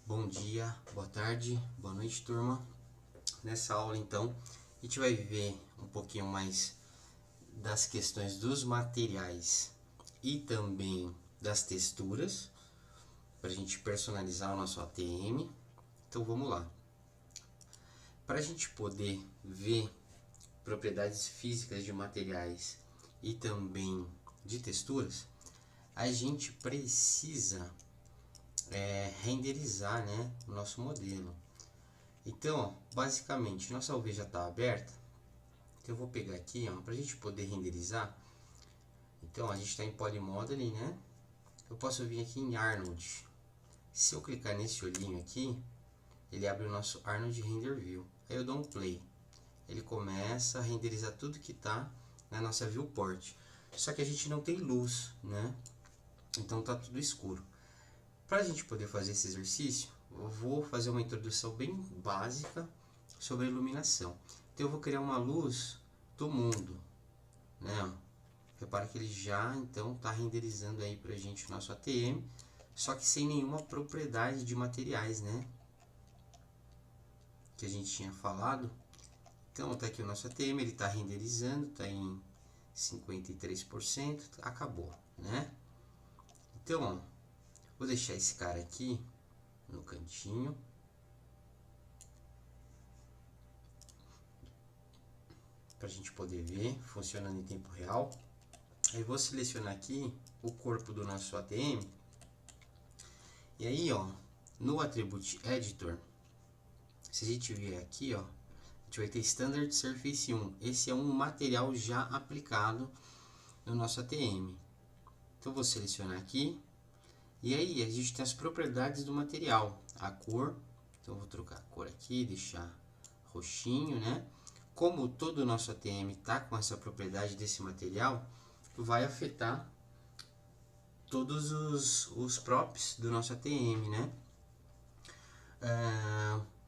Bom dia, boa tarde, boa noite, turma. Nessa aula, então, a gente vai ver um pouquinho mais das questões dos materiais e também das texturas, para a gente personalizar o nosso ATM. Então, vamos lá. Para a gente poder ver propriedades físicas de materiais e também de texturas, a gente precisa renderizar, né, o nosso modelo. Então, ó, basicamente, nossa UV já está aberta. Então, eu vou pegar aqui, para a gente poder renderizar. Então, a gente está em Polymodeling, né? Eu posso vir aqui em Arnold. Se eu clicar nesse olhinho aqui, ele abre o nosso Arnold Render View. Aí eu dou um play. Ele começa a renderizar tudo que está na nossa viewport. Só que a gente não tem luz, né? Então tá tudo escuro. Para a gente poder fazer esse exercício, eu vou fazer uma introdução bem básica sobre a iluminação. Então eu vou criar uma luz do mundo, né? Repara que ele já então está renderizando aí para a gente o nosso ATM, só que sem nenhuma propriedade de materiais, né? Que a gente tinha falado. Então tá aqui o nosso ATM, ele está renderizando, está em 53%, acabou, né? Então, ó, vou deixar esse cara aqui no cantinho. Para a gente poder ver funcionando em tempo real. Aí vou selecionar aqui o corpo do nosso ATM. E aí, ó, no Attribute Editor, se a gente vier aqui, ó, a gente vai ter Standard Surface 1. Esse é um material já aplicado no nosso ATM. Então vou selecionar aqui. E aí a gente tem as propriedades do material. A cor, então eu vou trocar a cor aqui, deixar roxinho, né? Como todo o nosso ATM está com essa propriedade desse material, vai afetar todos os props do nosso ATM, né?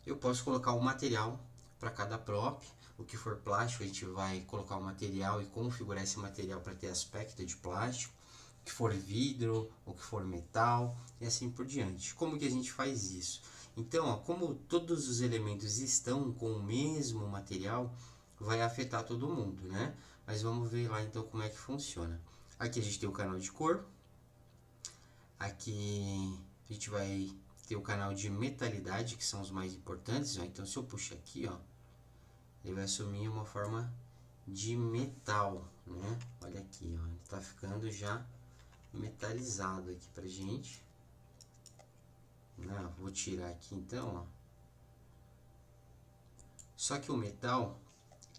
Eu posso colocar um material para cada prop. O que for plástico, a gente vai colocar o material e configurar esse material para ter aspecto de plástico. O que for vidro, o que for metal e assim por diante. Como que a gente faz isso? Então, ó, como todos os elementos estão com o mesmo material, vai afetar todo mundo, né? Mas vamos ver lá então como é que funciona. Aqui a gente tem o canal de cor. Aqui a gente vai ter o canal de metalidade, que são os mais importantes. Ó. Então, se eu puxar aqui, ó, ele vai assumir uma forma de metal, né? Olha aqui, ó, ele está ficando já metalizado aqui pra gente. Né? Vou tirar aqui então, ó. Só que o metal,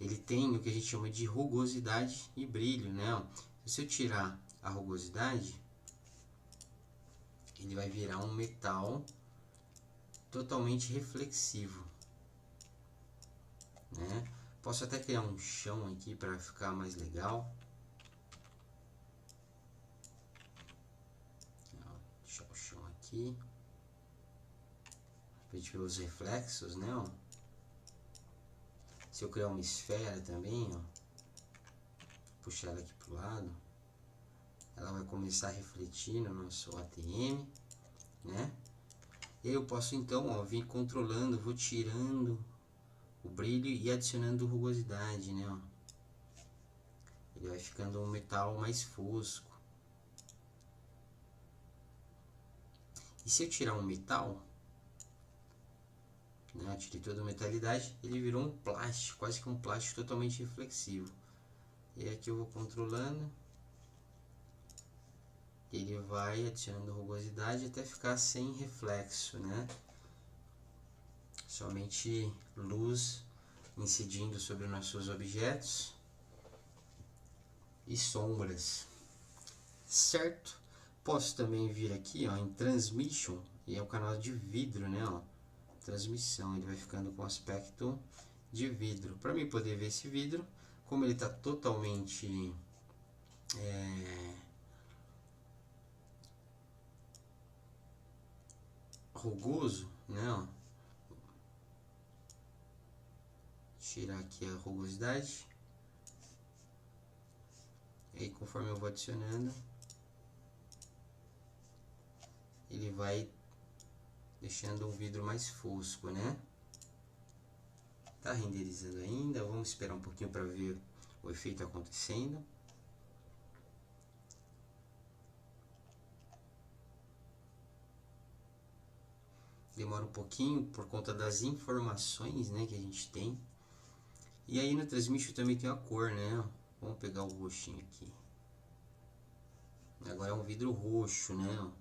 ele tem o que a gente chama de rugosidade e brilho, né? Ó. Se eu tirar a rugosidade, ele vai virar um metal totalmente reflexivo, né? Posso até criar um chão aqui para ficar mais legal. Deixar o chão aqui. Pra gente ver os reflexos, né? Ó. Se eu criar uma esfera também, ó, puxar ela aqui pro lado, ela vai começar a refletir no nosso ATM, né? E aí eu posso então, ó, vir controlando, vou tirando o brilho e adicionando rugosidade, né? Ó. Ele vai ficando um metal mais fosco. E se eu tirar um metal, né, eu tirei toda a metalidade, ele virou um plástico, quase que um plástico totalmente reflexivo. E aqui eu vou controlando, ele vai adicionando rugosidade até ficar sem reflexo, né? Somente luz incidindo sobre nossos objetos e sombras, certo? Posso também vir aqui, ó, em Transmission, e é o canal de vidro, né? Ó, transmissão, ele vai ficando com aspecto de vidro. Para mim poder ver esse vidro, como ele está totalmente rugoso, né? Ó, tirar aqui a rugosidade. E aí, conforme eu vou adicionando, ele vai deixando um vidro mais fosco, né? Tá renderizando ainda, vamos esperar um pouquinho para ver o efeito acontecendo. Demora um pouquinho por conta das informações, né, que a gente tem. E aí no Transmission também tem a cor, né? Vamos pegar o roxinho aqui. Agora é um vidro roxo, né?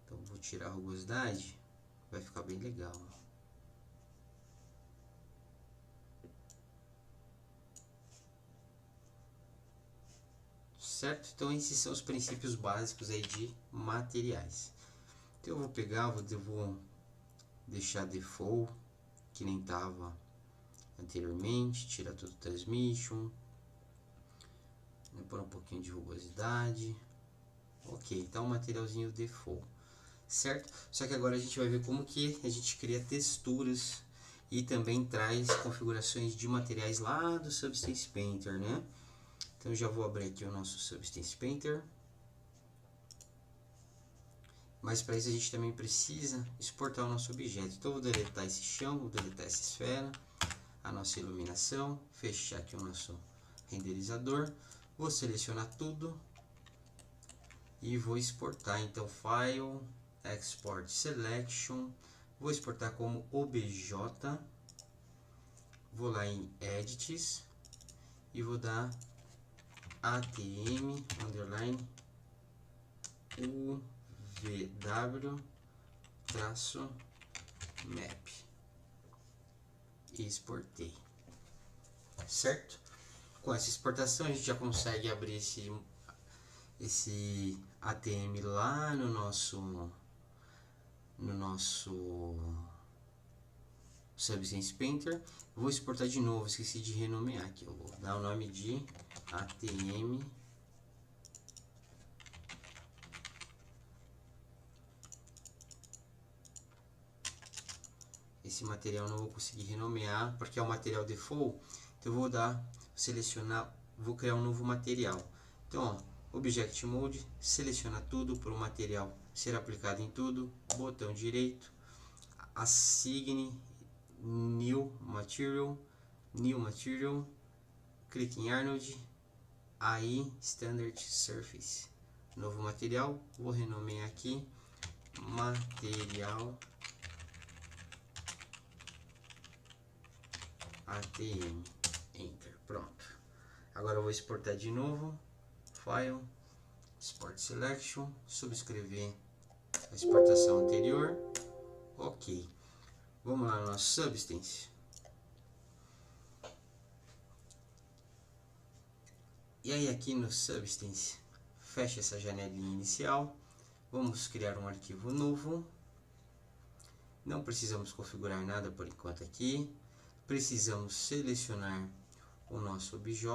Então vou tirar a rugosidade, vai ficar bem legal. Certo? Então esses são os princípios básicos aí de materiais. Então eu vou pegar, vou deixar default, que nem tava anteriormente, tirar tudo do Transmission, pôr um pouquinho de rugosidade. Ok, tá um materialzinho default, certo? Só que agora a gente vai ver como que a gente cria texturas e também traz configurações de materiais lá do Substance Painter, né? Então já vou abrir aqui o nosso Substance Painter. Mas para isso a gente também precisa exportar o nosso objeto. Então eu vou deletar esse chão, vou deletar essa esfera, a nossa iluminação, fechar aqui o nosso renderizador. Vou selecionar tudo e vou exportar. Então File, Export Selection, vou exportar como OBJ. Vou lá em Edits e vou dar ATM underline UVW-map e exportei, certo? Com essa exportação a gente já consegue abrir esse ATM lá no nosso Substance Painter. Vou exportar de novo, esqueci de renomear aqui. Eu vou dar o nome de ATM esse material não vou conseguir renomear porque é o material default. Então eu vou selecionar, vou criar um novo material. Então, ó, Object Mode, seleciona tudo para o material ser aplicado em tudo, botão direito, Assign New Material, clique em Arnold, AI Standard Surface, novo material, vou renomear aqui, material ATM, Enter, pronto. Agora eu vou exportar de novo, File, Export Selection, subscrever a exportação anterior, ok. Vamos lá no nosso Substance. E aí aqui no Substance, fecha essa janelinha inicial, vamos criar um arquivo novo. Não precisamos configurar nada por enquanto aqui. Precisamos selecionar o nosso OBJ.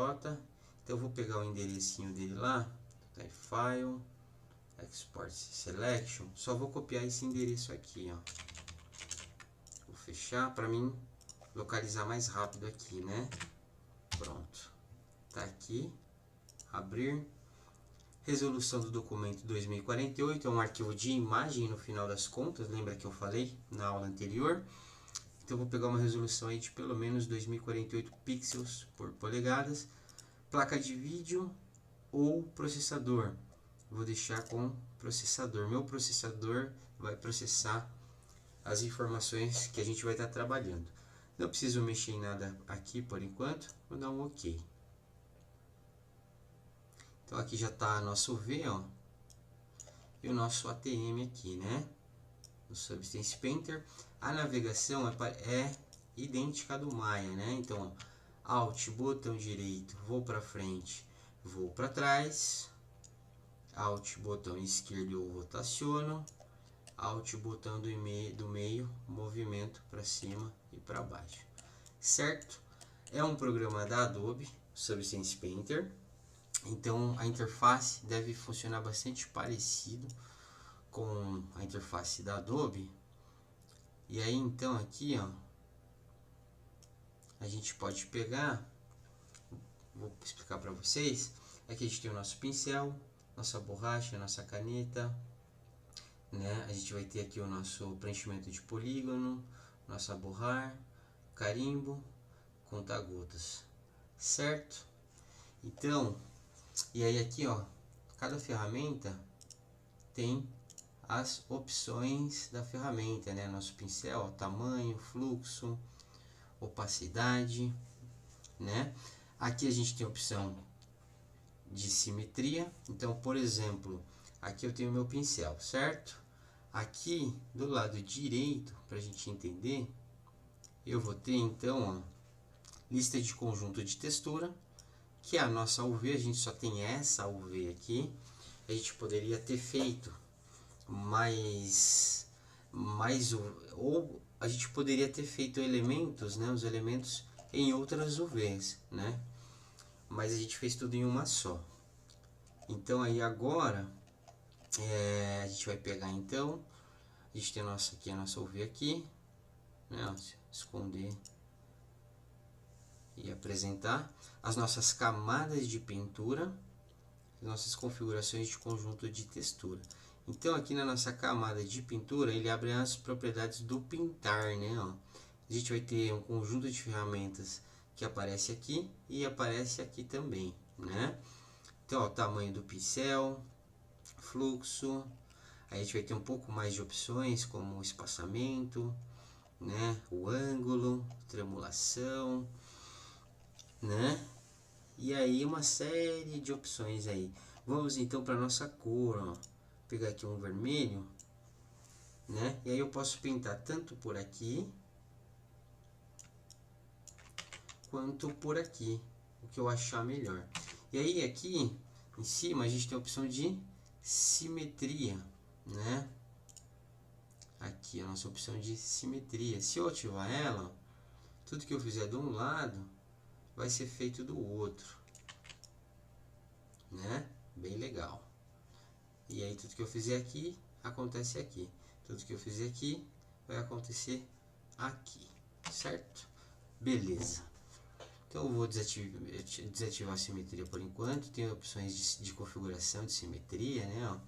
Então eu vou pegar o enderecinho dele lá, tá em File, Export Selection. Só vou copiar esse endereço aqui, ó. Vou fechar para mim localizar mais rápido aqui, né? Pronto. Tá aqui. Abrir. Resolução do documento 2048, é um arquivo de imagem no final das contas, lembra que eu falei na aula anterior? Então eu vou pegar uma resolução aí de pelo menos 2048 pixels por polegadas. Placa de vídeo ou processador. Vou deixar com processador. Meu processador vai processar as informações que a gente vai estar trabalhando. Não preciso mexer em nada aqui por enquanto, vou dar um OK. Então aqui já está nosso V, ó, e o nosso ATM aqui, né? O Substance Painter. A navegação é idêntica do Maya, né? Então, Alt, botão direito, vou para frente, vou para trás. Alt, botão esquerdo, eu rotaciono. Alt, botão do meio, movimento para cima e para baixo. Certo? É um programa da Adobe, Substance Painter. Então a interface deve funcionar bastante parecido com a interface da Adobe. E aí então aqui, ó, a gente pode pegar, vou explicar para vocês. Aqui a gente tem o nosso pincel, nossa borracha, nossa caneta, né? A gente vai ter aqui o nosso preenchimento de polígono, nossa borrar, carimbo, conta-gotas, certo? Então, e aí aqui, ó, cada ferramenta tem as opções da ferramenta, né? Nosso pincel, ó, tamanho, fluxo, opacidade, né? Aqui a gente tem a opção de simetria. Então, por exemplo, aqui eu tenho meu pincel, certo? Aqui do lado direito, para a gente entender, eu vou ter então, ó, lista de conjunto de textura, que é a nossa UV. A gente só tem essa UV aqui. A gente poderia ter feito mais ou a gente poderia ter feito elementos, né, os elementos em outras UVs, né? Mas a gente fez tudo em uma só. Então aí agora a gente vai pegar então, a gente tem a nossa UV aqui, né? Esconder e apresentar as nossas camadas de pintura, as nossas configurações de conjunto de textura. Então aqui na nossa camada de pintura ele abre as propriedades do pintar, né? Ó, a gente vai ter um conjunto de ferramentas que aparece aqui e aparece aqui também, né? Então ó, o tamanho do pincel, fluxo, aí a gente vai ter um pouco mais de opções como o espaçamento, né? O ângulo, tremulação, né? E aí uma série de opções aí. Vamos então para nossa cor, ó. Vou pegar aqui um vermelho, né? E aí eu posso pintar tanto por aqui quanto por aqui, o que eu achar melhor. E aí aqui em cima a gente tem a opção de simetria, né? Aqui a nossa opção de simetria. Se eu ativar ela, tudo que eu fizer de um lado vai ser feito do outro, né? Bem legal. E aí tudo que eu fizer aqui acontece aqui. Tudo que eu fizer aqui vai acontecer aqui, certo? Beleza. Então eu vou desativar a simetria por enquanto. Tem opções de configuração de simetria, né? Ó,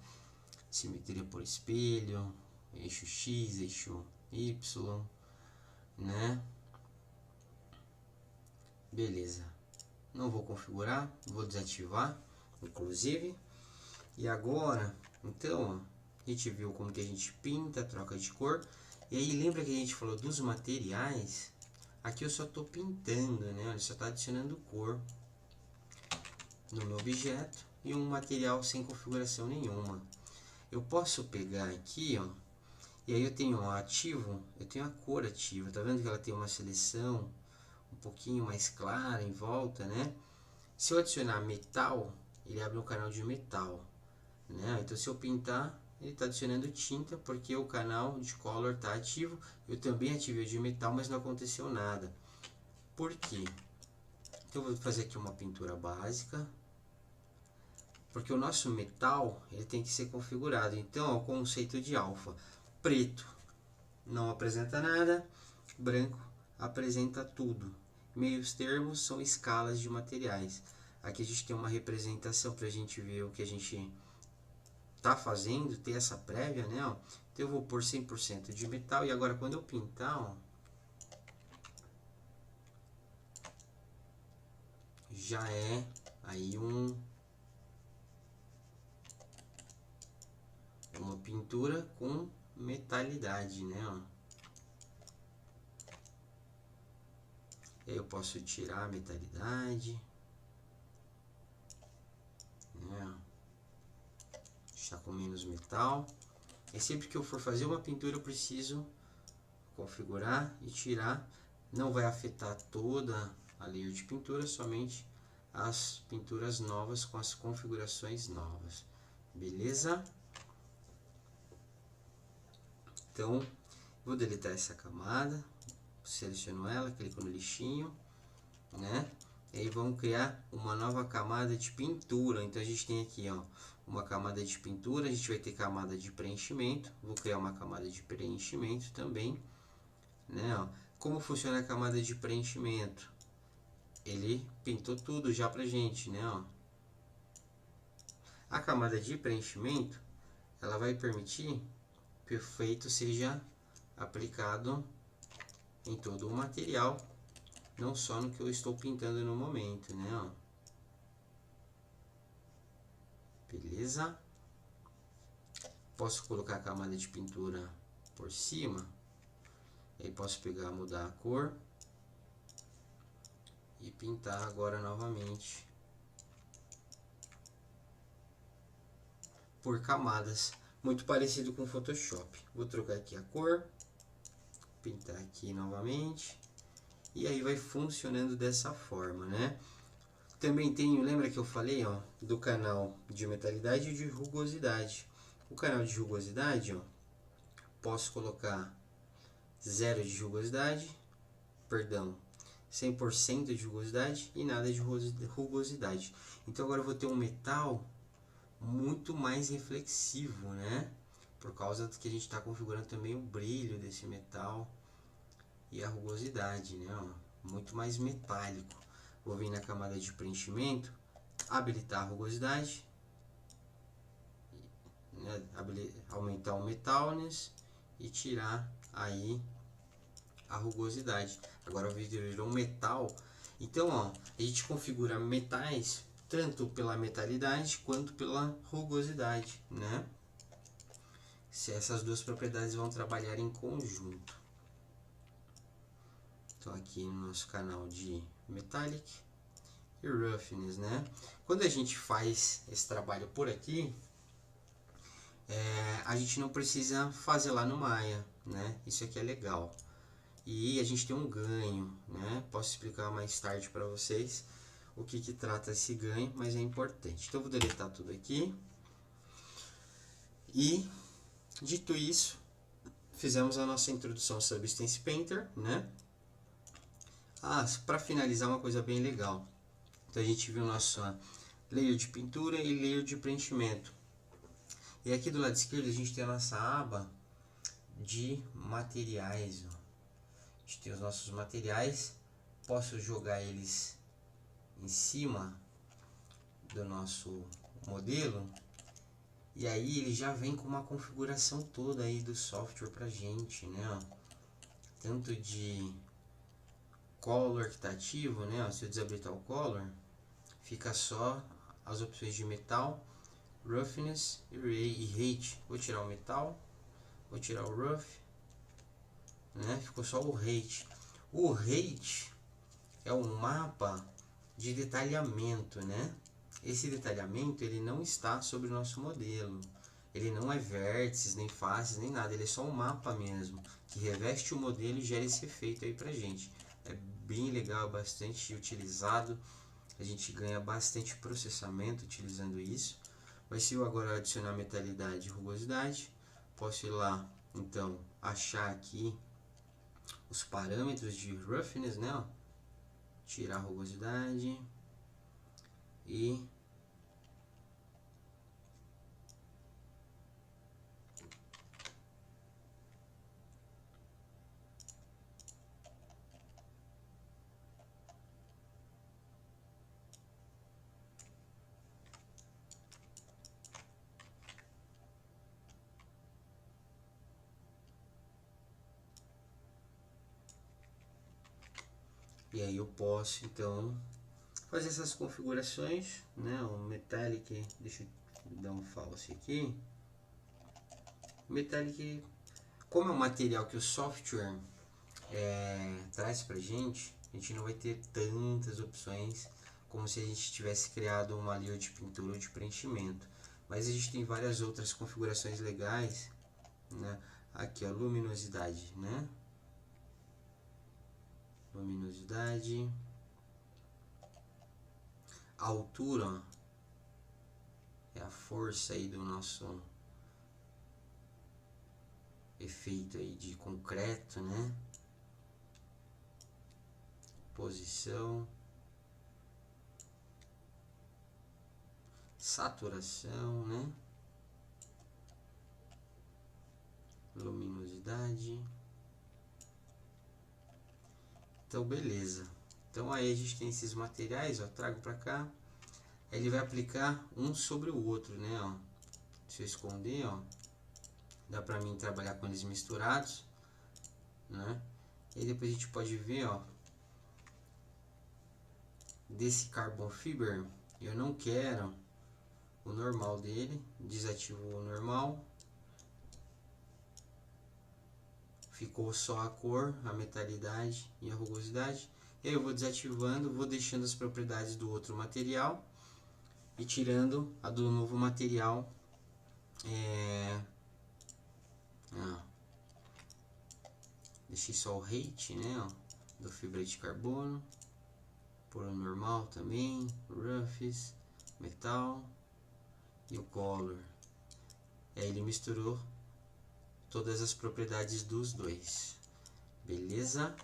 simetria por espelho, eixo X, eixo Y, né? Beleza. Não vou configurar, vou desativar, inclusive. E agora, então, ó, a gente viu como que a gente pinta, troca de cor. E aí lembra que a gente falou dos materiais? Aqui eu só estou pintando, né? Olha, só está adicionando cor no meu objeto e um material sem configuração nenhuma. Eu posso pegar aqui, ó, e aí eu tenho o ativo, eu tenho a cor ativa. Tá vendo que ela tem uma seleção um pouquinho mais clara em volta, né? Se eu adicionar metal, ele abre um canal de metal, né? Então se eu pintar, ele está adicionando tinta porque o canal de color está ativo. Eu também ativei o de metal, mas não aconteceu nada. Por quê? Então eu vou fazer aqui uma pintura básica, porque o nosso metal ele tem que ser configurado. Então, o conceito de alfa: preto não apresenta nada, branco apresenta tudo. Meios termos são escalas de materiais. Aqui a gente tem uma representação para a gente ver o que a gente tá fazendo, ter essa prévia, né? Ó. Então eu vou pôr 100% de metal e agora quando eu pintar, ó, já é aí uma pintura com metalidade, né? Ó. E aí eu posso tirar a metalidade, né? Deixar com menos metal. E sempre que eu for fazer uma pintura eu preciso configurar e tirar. Não vai afetar toda a layer de pintura, somente as pinturas novas com as configurações novas. Beleza? Então, vou deletar essa camada, seleciono ela, clico no lixinho, né? E aí vamos criar uma nova camada de pintura. Então a gente tem aqui, ó, uma camada de pintura, a gente vai ter camada de preenchimento. Vou criar uma camada de preenchimento também, né? Ó. Como funciona a camada de preenchimento? Ele pintou tudo já pra gente, né? Ó. A camada de preenchimento, ela vai permitir que o efeito seja aplicado em todo o material, não só no que eu estou pintando no momento, né? Ó. Beleza? Posso colocar a camada de pintura por cima. Aí posso pegar, mudar a cor e pintar agora novamente por camadas, muito parecido com o Photoshop. Vou trocar aqui a cor, pintar aqui novamente, e aí vai funcionando dessa forma, né? Também tenho, lembra que eu falei, ó, do canal de metalidade e de rugosidade. O canal de rugosidade, ó, posso colocar 0 de rugosidade, perdão, 100% de rugosidade e nada de rugosidade. Então agora eu vou ter um metal muito mais reflexivo, né? Por causa que a gente está configurando também o brilho desse metal e a rugosidade, né? Ó, muito mais metálico. Vou vir na camada de preenchimento, habilitar a rugosidade, né? Aumentar o metalness e tirar aí a rugosidade. Agora o vídeo virou um metal. Então, ó, a gente configura metais tanto pela metalidade quanto pela rugosidade, né? Se essas duas propriedades vão trabalhar em conjunto. Então aqui no nosso canal de Metallic e Roughness, né? Quando a gente faz esse trabalho por aqui, a gente não precisa fazer lá no Maya, né? Isso aqui é legal. E a gente tem um ganho, né? Posso explicar mais tarde para vocês o que trata esse ganho, mas é importante. Então eu vou deletar tudo aqui. E dito isso, fizemos a nossa introdução ao Substance Painter, né? Para finalizar, uma coisa bem legal. Então a gente viu nossa layer de pintura e layer de preenchimento. E aqui do lado esquerdo a gente tem a nossa aba de materiais. Ó. A gente tem os nossos materiais. Posso jogar eles em cima do nosso modelo. E aí ele já vem com uma configuração toda aí do software pra gente, né? Tanto de color que está ativo, né? Se eu desabilitar o color, fica só as opções de metal, roughness e rate. Vou tirar o metal, vou tirar o rough, né? Ficou só o rate. O rate é um mapa de detalhamento, né? Esse detalhamento ele não está sobre o nosso modelo. Ele não é vértices, nem faces, nem nada. Ele é só um mapa mesmo, que reveste o modelo e gera esse efeito aí pra gente. É bem legal, bastante utilizado. A gente ganha bastante processamento utilizando isso. Mas se eu agora adicionar metalidade e rugosidade, posso ir lá, então, achar aqui os parâmetros de roughness, né? Ó. Tirar a rugosidade e aí eu posso então fazer essas configurações, né? O Metallic, deixa eu dar um false aqui. Metallic, como é um material que o software traz pra gente, a gente não vai ter tantas opções como se a gente tivesse criado uma layer de pintura ou de preenchimento. Mas a gente tem várias outras configurações legais, né? Aqui, ó, luminosidade, né? Luminosidade. A altura, ó, é a força aí do nosso efeito aí de concreto, né? Posição. Saturação, né? Luminosidade. Então, beleza. Então aí a gente tem esses materiais, ó, trago para cá. Aí ele vai aplicar um sobre o outro, né, ó. Deixa eu esconder, ó. dá pra mim trabalhar com eles misturados, né? E depois a gente pode ver, ó, desse carbon fiber, eu não quero o normal dele, desativo o normal, ficou só a cor, a metalidade e a rugosidade. E aí eu vou desativando, vou deixando as propriedades do outro material e tirando a do novo material. Deixei só o rate, né, ó, do fibra de carbono, por o normal também, roughness, metal e o color. Aí ele misturou todas as propriedades dos dois, beleza?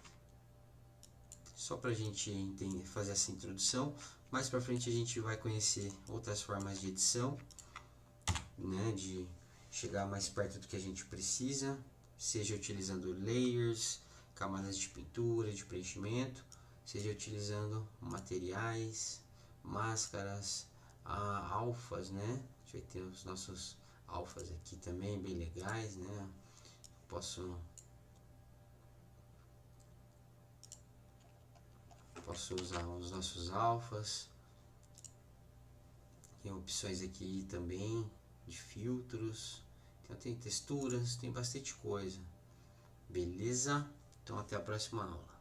Só pra gente entender, fazer essa introdução. Mais pra frente a gente vai conhecer outras formas de edição, né, de chegar mais perto do que a gente precisa, seja utilizando layers, camadas de pintura, de preenchimento, seja utilizando materiais, máscaras, alfas, né? A gente vai ter os nossos alfas aqui também, bem legais, né? Posso usar os nossos alfas. Tem opções aqui também de filtros, então tem texturas, tem bastante coisa, beleza? Então até a próxima aula.